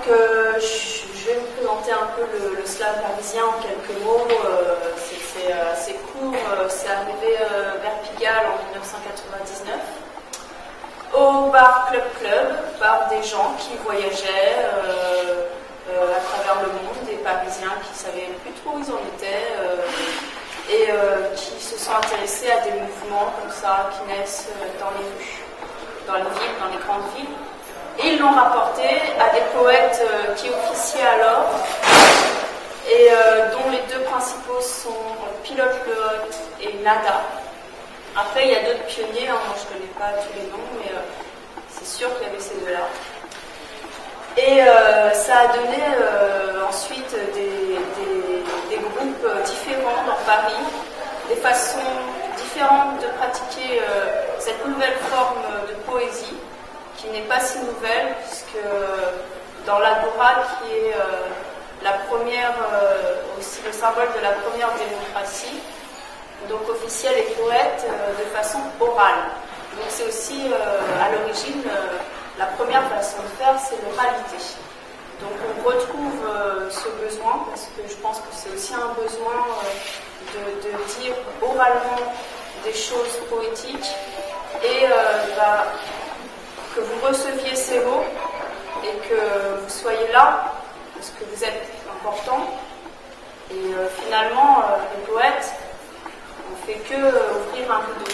je vais vous présenter un peu le slam parisien en quelques mots. C'est assez court. C'est arrivé vers Pigalle en 1999 au bar Club par des gens qui voyageaient à travers le monde, des Parisiens qui ne savaient plus trop où ils en étaient et qui se sont intéressés à des mouvements comme ça qui naissent dans les rues, dans les villes, dans les grandes villes. Et ils l'ont rapporté à des poètes qui officiaient alors et dont les deux principaux sont Pilote le Hôte et Nada. Après, il y a d'autres pionniers, moi je ne connais pas tous les noms, mais c'est sûr qu'il y avait ces deux-là. Et ça a donné ensuite des groupes différents dans Paris, des façons différentes de pratiquer cette nouvelle forme de poésie, qui n'est pas si nouvelle, puisque dans l'Agora, qui est la première, aussi le symbole de la première démocratie, donc officielle et poète de façon orale. Donc c'est aussi à l'origine la première façon de faire, c'est l'oralité. Donc on retrouve ce besoin, parce que je pense que c'est aussi un besoin de dire oralement des choses poétiques et que vous receviez ces mots et que vous soyez là, parce que vous êtes important. Et finalement, les poètes, on ne fait que ouvrir un rideau.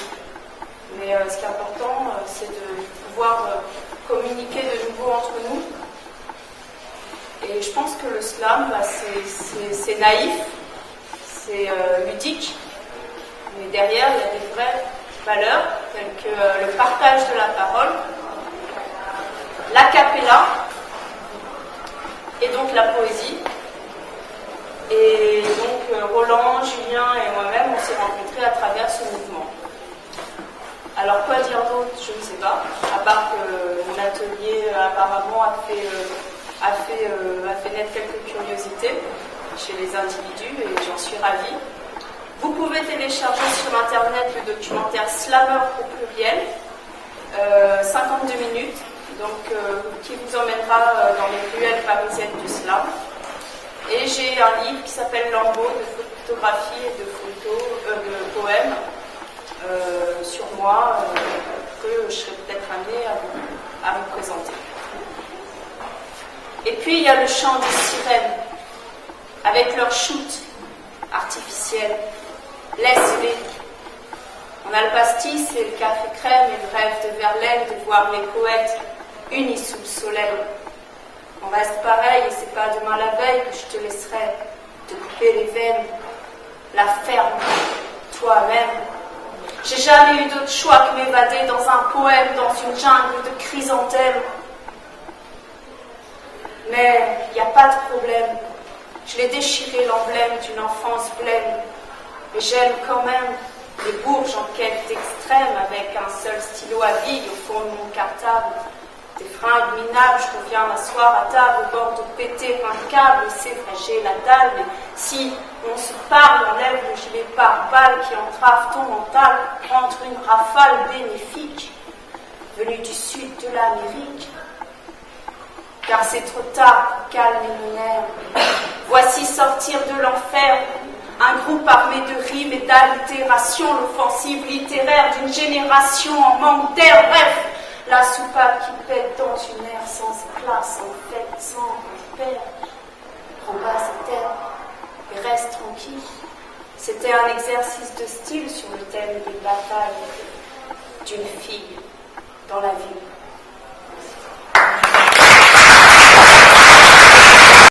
Mais ce qui est important, c'est de pouvoir communiquer de nouveau entre nous. Et je pense que le slam, c'est naïf, c'est ludique, mais derrière, il y a des vraies valeurs, telles que le partage de la parole, l'a cappella, et donc la poésie. Et donc Roland, Julien et moi-même, on s'est rencontrés à travers ce mouvement. Alors quoi dire d'autre, je ne sais pas, à part que mon atelier apparemment a fait naître quelques curiosités chez les individus et j'en suis ravie. Vous pouvez télécharger sur internet le documentaire Slammer au pluriel, 52 minutes, donc qui vous emmènera dans les ruelles parisiennes du slam. Et j'ai un livre qui s'appelle Lambeau de photographie et de poèmes sur moi que je serai peut-être amenée à vous présenter. Et puis il y a le chant des sirènes avec leur shoot artificiel. Laisse-les. On a le pastis et le café crème et le rêve de Verlaine de voir les poètes unis sous le soleil. On reste pareil et c'est pas demain la veille que je te laisserai te couper les veines. La ferme, toi-même. J'ai jamais eu d'autre choix que m'évader dans un poème, dans une jungle de chrysanthèmes. Mais il n'y a pas de problème. Je l'ai déchiré l'emblème d'une enfance pleine. Mais j'aime quand même les bourges en quête extrême avec un seul stylo à bille au fond de mon cartable. Des fringues minables, je reviens m'asseoir à table au bord de péter un câble. Et c'est vrai, j'ai la dalle, mais si on se parle, on lève le gilet pare-balles qui entrave ton mental entre une rafale bénéfique venue du sud de l'Amérique. Car c'est trop tard pour calmer mon air. Voici sortir de l'enfer un groupe armé de rimes et d'allitération, l'offensive littéraire d'une génération en manque d'air. Bref, la soupape qui pète dans une mer sans éclat, sans fête, sans repère. Prends bas sa tête et reste tranquille. C'était un exercice de style sur le thème des batailles d'une fille dans la ville.